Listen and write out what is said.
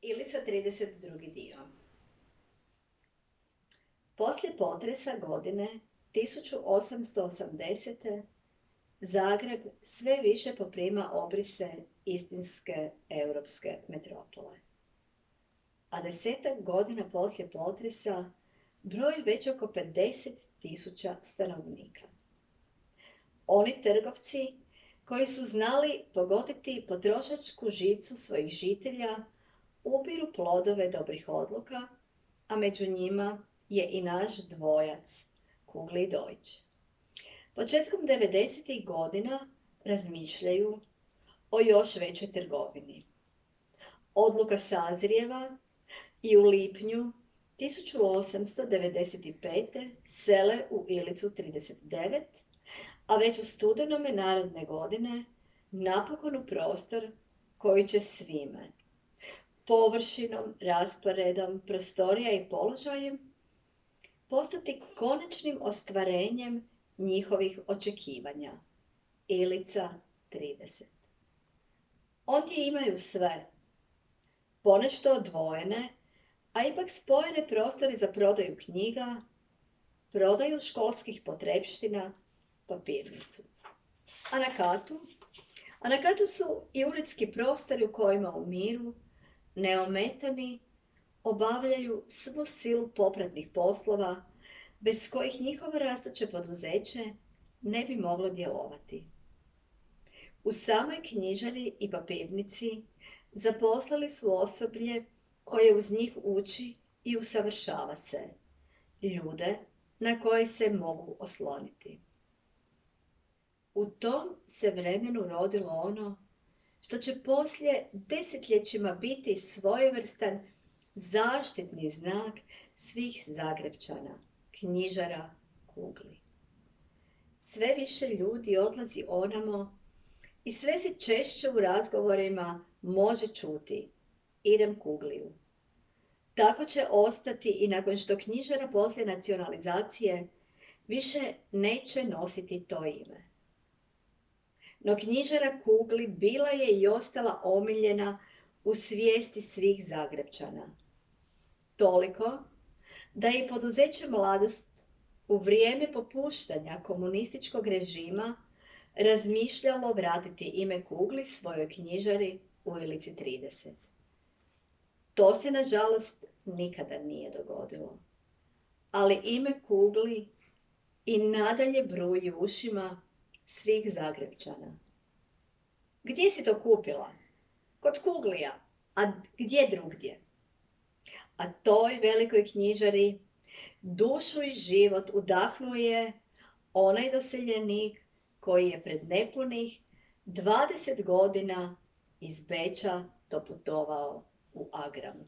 Ilica 32. dio. Poslije potresa godine 1880. Zagreb sve više poprima obrise istinske europske metropole. A 10 godina poslije potresa broji već oko 50.000 stanovnika. Oni trgovci koji su znali pogoditi potrošačku žicu svojih žitelja ubiru plodove dobrih odluka, a među njima je i naš dvojac, Kugli i Deutsch. Početkom 90. godina razmišljaju o još većoj trgovini. Odluka sazrijeva i u lipnju 1895. sele u Ilicu 39, a već u studenome naredne godine napokon u prostor koji će svime, površinom, rasporedom, prostorija i položajem, postati konačnim ostvarenjem njihovih očekivanja. Ilica 30. Ondje imaju sve, ponešto odvojene, a ipak spojene prostori za prodaju knjiga, prodaju školskih potrepština, papirnicu. A na katu su i uredski prostori u kojima u miru, neometani, obavljaju svu silu popratnih poslova, bez kojih njihovo rastuće poduzeće ne bi moglo djelovati. U samoj knjižari i papirnici zaposlili su osoblje koje uz njih uči i usavršava se, ljude na koje se mogu osloniti. U tom se vremenu rodilo ono što će poslije desetljećima biti svojevrstan zaštitni znak svih Zagrepčana, knjižara Kugli. Sve više ljudi odlazi onamo i sve se češće u razgovorima može čuti: idem Kugliju. Tako će ostati i nakon što knjižara poslije nacionalizacije više neće nositi to ime. No knjižara Kugli bila je i ostala omiljena u svijesti svih Zagrepčana. Toliko da je i poduzeće Mladost u vrijeme popuštanja komunističkog režima razmišljalo vratiti ime Kugli svojoj knjižari u Ilici 30. To se, nažalost, nikada nije dogodilo. Ali ime Kugli i nadalje bruji ušima svih Zagrepčana. Gdje si to kupila? Kod Kuglija. A gdje drugdje? A toj velikoj knjižari dušu i život udahnuo je onaj doseljenik koji je pred nepunih 20 godina iz Beča doputovao u Agram.